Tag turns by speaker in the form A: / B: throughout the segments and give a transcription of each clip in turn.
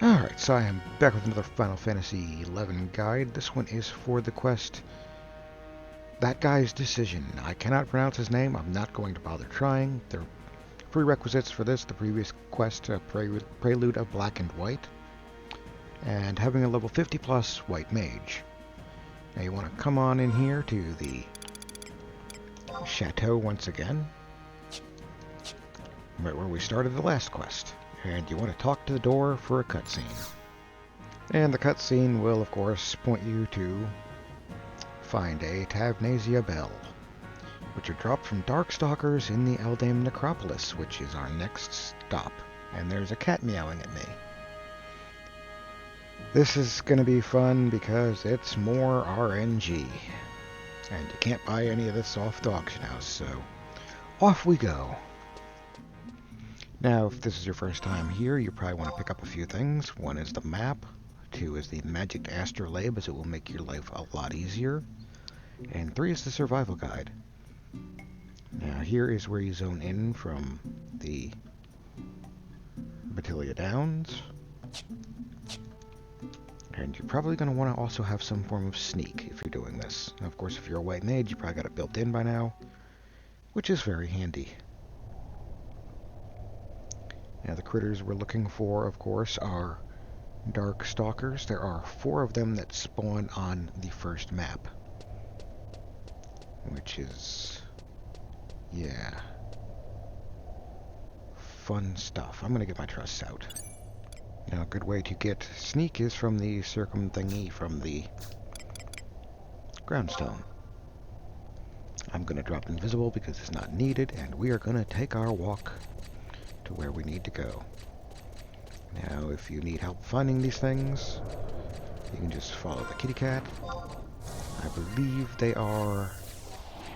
A: Alright, so I am back with another Final Fantasy XI guide. This one is for the quest That Guy's Decision. I cannot pronounce his name. I'm not going to bother trying. There are prerequisites for this. The previous quest, Prelude of Black and White, and having a level 50 plus White Mage. Now you want to come on in here to the Chateau once again, right where we started the last quest. And you want to talk to the door for a cutscene. And the cutscene will, of course, point you to find a Tavnasia Bell, which are dropped from Darkstalkers in the Eldame Necropolis, which is our next stop. And there's a cat meowing at me. This is going to be fun because it's more RNG. And you can't buy any of this off the auction house, so off we go. Now, if this is your first time here, you probably want to pick up a few things. One is the map. Two is the Magic Astrolabe, as it will make your life a lot easier. And three is the survival guide. Now, here is where you zone in from the Batilia Downs. And you're probably going to want to also have some form of sneak if you're doing this. Now, of course, if you're a White Mage, you probably got it built in by now, which is very handy. Now, the critters we're looking for, of course, are Darkstalkers. There are 4 of them that spawn on the first map, which is, yeah, fun stuff. I'm going to get my trusts out. Now, a good way to get sneak is from the circum thingy from the groundstone. I'm going to drop invisible because it's not needed, and we are going to take our walk to where we need to go. Now, if you need help finding these things, you can just follow the kitty cat. I believe they are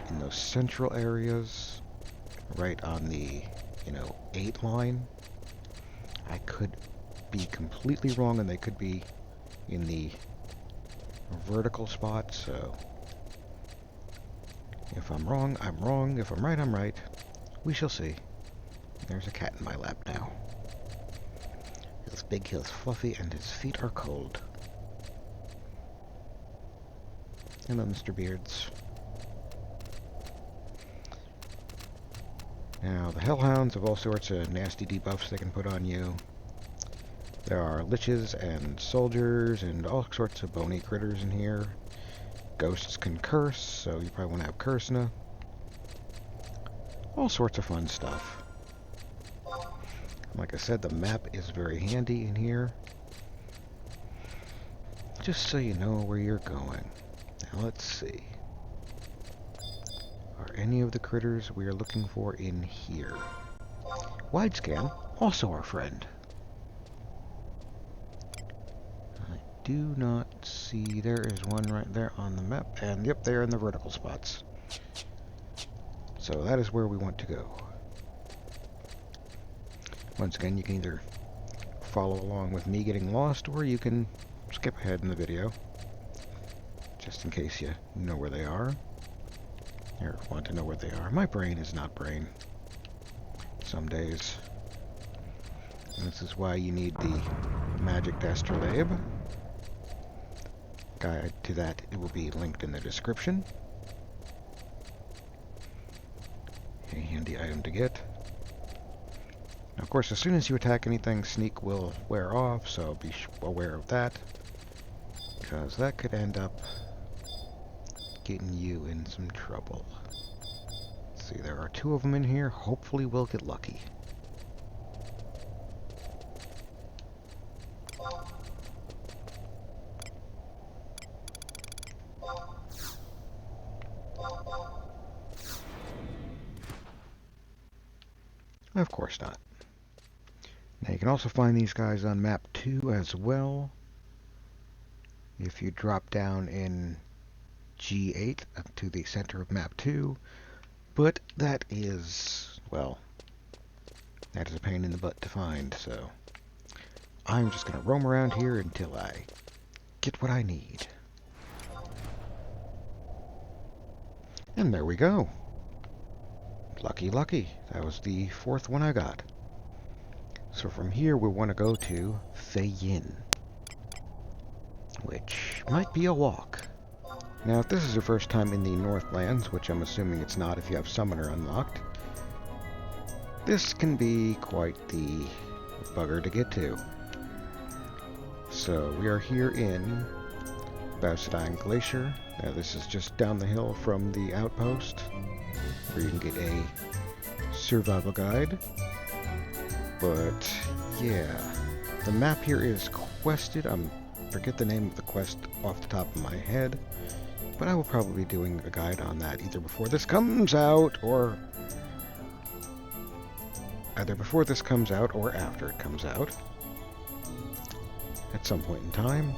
A: in those central areas, right on the, 8 line. I could be completely wrong, and they could be in the vertical spot, so if I'm wrong, I'm wrong. If I'm right, I'm right. We shall see. There's a cat in my lap now. He's big, he's fluffy, and his feet are cold. Hello, Mr. Beards. Now, the Hellhounds have all sorts of nasty debuffs they can put on you. There are liches and soldiers and all sorts of bony critters in here. Ghosts can curse, so you probably want to have Kursna. All sorts of fun stuff. Like I said, the map is very handy in here, just so you know where you're going. Now let's see. Are any of the critters we are looking for in here? Widescan, also our friend. I do not see. There is one right there on the map, and yep, they're in the vertical spots. So that is where we want to go. Once again, you can either follow along with me getting lost, or you can skip ahead in the video, just in case you know where they are, or want to know where they are. My brain is not brain some days. And this is why you need the Magic Astrolabe. Guide to that, it will be linked in the description. A handy item to get. Now, of course, as soon as you attack anything, sneak will wear off, so be aware of that, because that could end up getting you in some trouble. Let's see, there are 2 of them in here. Hopefully we'll get lucky. Of course not. Now, you can also find these guys on map 2 as well. If you drop down in G8 up to the center of map 2. But that is, well, that is a pain in the butt to find, so I'm just going to roam around here until I get what I need. And there we go. Lucky, lucky. That was the 4th one I got. So from here we want to go to Pieuje, which might be a walk. Now if this is your first time in the Northlands, which I'm assuming it's not if you have Summoner unlocked, this can be quite the bugger to get to. So we are here in Pieuje Glacier. Now this is just down the hill from the outpost, where you can get a survival guide. But yeah, the map here is quested. I forget the name of the quest off the top of my head, but I will probably be doing a guide on that either before this comes out or after it comes out at some point in time.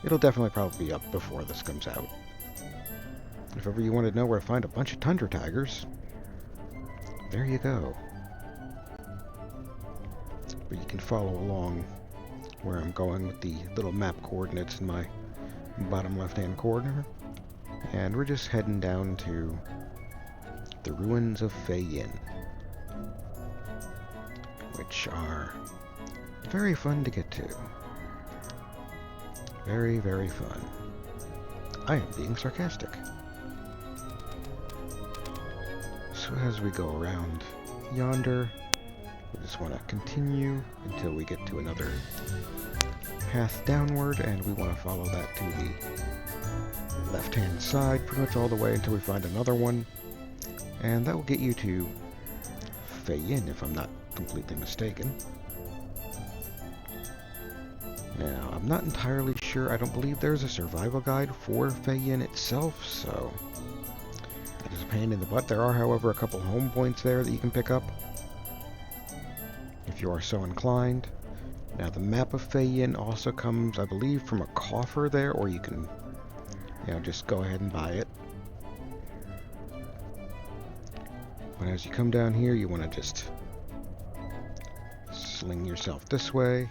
A: It'll definitely probably be up before this comes out. If ever you want to know where to find a bunch of tundra tigers, there you go. But you can follow along where I'm going with the little map coordinates in my bottom left-hand corner. And we're just heading down to the ruins of Pieuje, which are very fun to get to. Very, very fun. I am being sarcastic. So as we go around yonder, we just want to continue until we get to another path downward, and we want to follow that to the left-hand side pretty much all the way until we find another one. And that will get you to Pieuje, if I'm not completely mistaken. Now, I'm not entirely sure. I don't believe there's a survival guide for Pieuje itself, so that is a pain in the butt. There are, however, a couple home points there that you can pick up if you are so inclined. Now, the map of Pieuje also comes, I believe, from a coffer there, or you can, just go ahead and buy it. But as you come down here, you want to just sling yourself this way.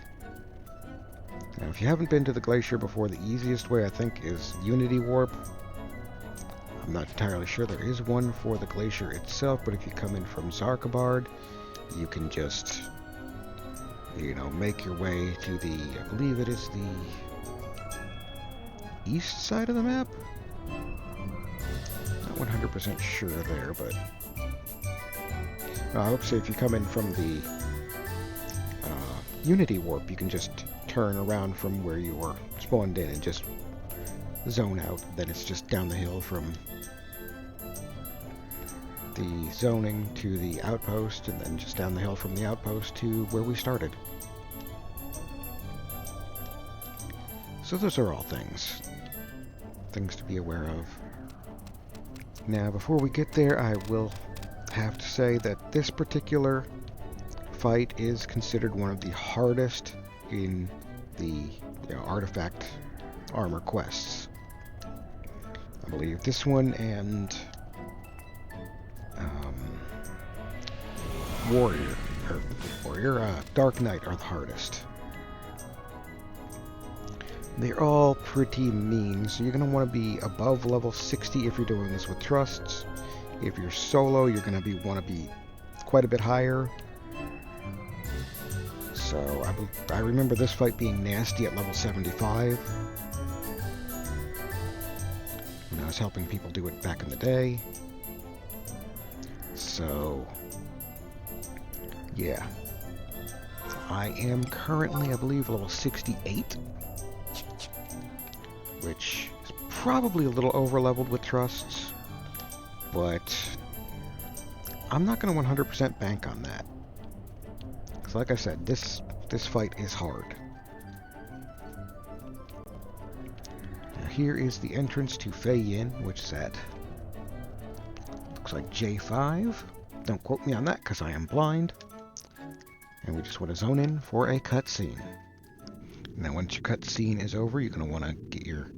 A: Now, if you haven't been to the glacier before, the easiest way, I think, is Unity Warp. I'm not entirely sure there is one for the glacier itself, but if you come in from Zarkabard, you can just, make your way to the, I believe it is the east side of the map? Not 100% sure there, but I would say if you come in from the Unity Warp, you can just turn around from where you were spawned in and just zone out. Then it's just down the hill from the zoning to the outpost, and then just down the hill from the outpost to where we started. So those are all things to be aware of. Now, before we get there, I will have to say that this particular fight is considered one of the hardest in the artifact armor quests. I believe this one and Dark Knight are the hardest. They're all pretty mean, so you're going to want to be above level 60 if you're doing this with trusts. If you're solo, you're going to want to be quite a bit higher. So I remember this fight being nasty at level 75 when I was helping people do it back in the day. So yeah, I am currently, I believe, level 68, which is probably a little over-leveled with trusts, but I'm not going to 100% bank on that. Because like I said, this fight is hard. Now here is the entrance to Pieuje, which is at, looks like J5. Don't quote me on that because I am blind. And we just want to zone in for a cutscene. Now once your cutscene is over, you're going to want to get your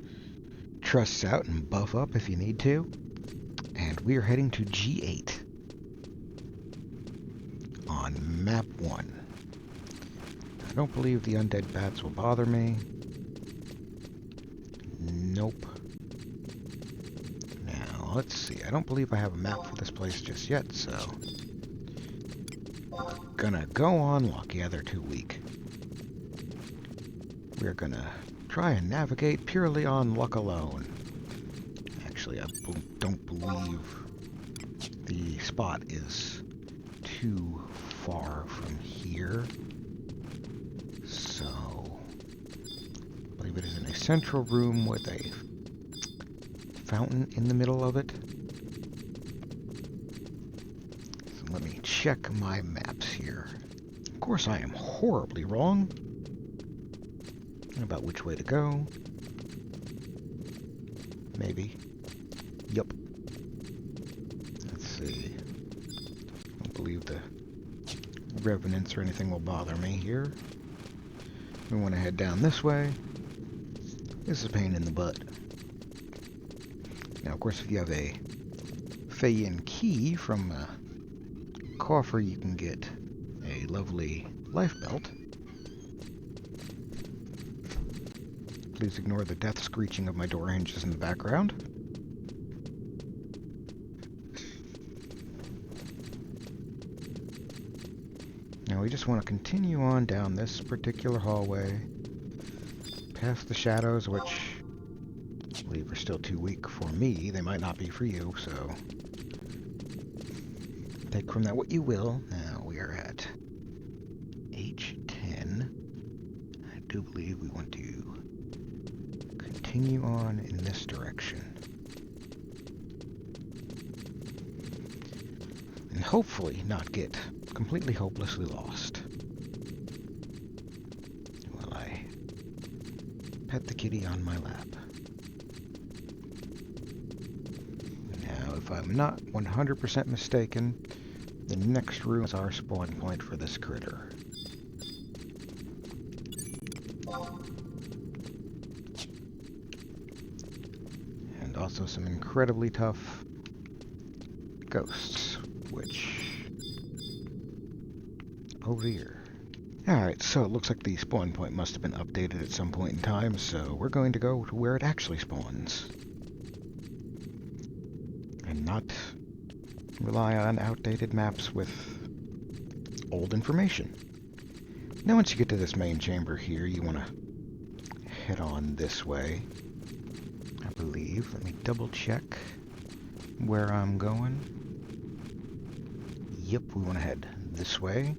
A: trusts out and buff up if you need to. And we are heading to G8 on map 1. I don't believe the undead bats will bother me. Nope. Now, let's see. I don't believe I have a map for this place just yet, so gonna go on luck. Yeah, they're too weak. We're gonna try and navigate purely on luck alone. Actually, I don't believe the spot is too far from here. So, I believe it is in a central room with a fountain in the middle of it. So let me check my maps here. Of course, I am horribly wrong about which way to go. Maybe. Yup. Let's see. I don't believe the revenants or anything will bother me here. We want to head down this way. This is a pain in the butt. Now, of course, if you have a Feyen key from a coffer, you can get a lovely life belt. Please ignore the death screeching of my door hinges in the background. Now we just want to continue on down this particular hallway, past the shadows, which I believe are still too weak for me. They might not be for you, so take from that what you will. Now we are at H10. I do believe we want to continue on in this direction. And hopefully not get completely hopelessly lost while I pet the kitty on my lap. Now, if I'm not 100% mistaken, the next room is our spawn point for this critter. And also some incredibly tough ghosts, which over here. Alright, so it looks like the spawn point must have been updated at some point in time, so we're going to go to where it actually spawns. And not rely on outdated maps with old information. Now once you get to this main chamber here, you want to head on this way, I believe. Let me double check where I'm going. Yep, we want to head this way.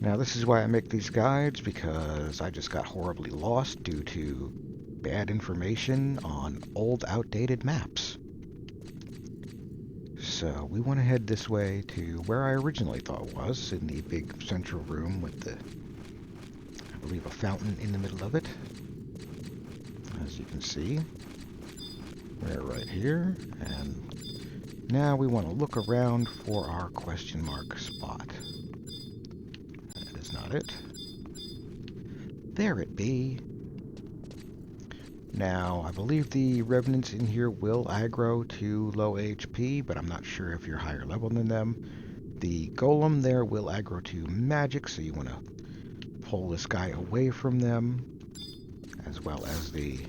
A: Now this is why I make these guides, because I just got horribly lost due to bad information on old outdated maps. So we want to head this way to where I originally thought was, in the big central room with the, I believe, a fountain in the middle of it. As you can see, we're right here, and now we want to look around for our question mark spot. That is not it. There it be. Now, I believe the revenants in here will aggro to low HP, but I'm not sure if you're higher level than them. The golem there will aggro to magic, so you want to pull this guy away from them, as well as the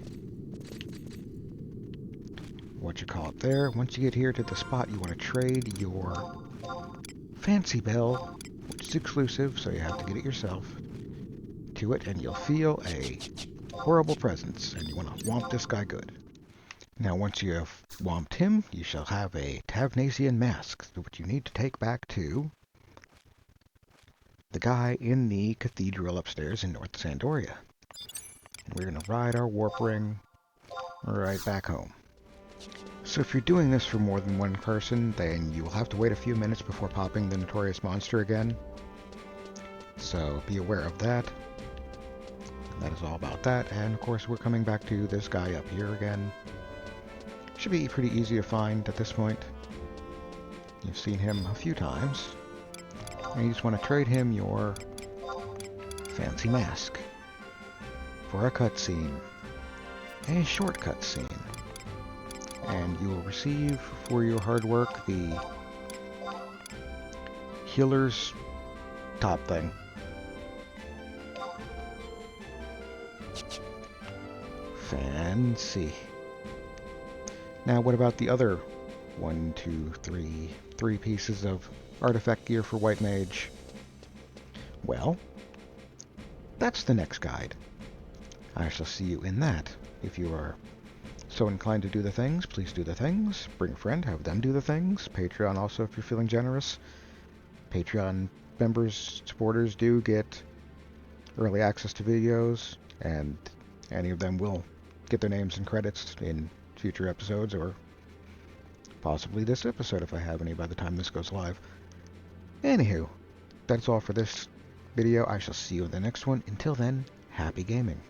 A: there. Once you get here to the spot, you want to trade your fancy bell, which is exclusive, so you have to get it yourself, to it, and you'll feel a horrible presence, and you want to whomp this guy good. Now, once you have whomped him, you shall have a Tavnasian mask, which you need to take back to the guy in the cathedral upstairs in North Sandoria. And we're going to ride our warp ring right back home. So if you're doing this for more than one person, then you will have to wait a few minutes before popping the notorious monster again. So be aware of that. And that is all about that. And of course, we're coming back to this guy up here again. Should be pretty easy to find at this point. You've seen him a few times. And you just want to trade him your fancy mask for a cutscene. A short cutscene. And you will receive for your hard work the healer's top thing. Fancy. Now what about the other three pieces of artifact gear for White Mage? Well, that's the next guide. I shall see you in that. If you are so inclined to do the things, please do the things. Bring a friend, have them do the things. Patreon also, if you're feeling generous. Patreon members, supporters do get early access to videos, and any of them will get their names and credits in future episodes, or possibly this episode if I have any by the time this goes live. Anywho, that's all for this video. I shall see you in the next one. Until then, happy gaming.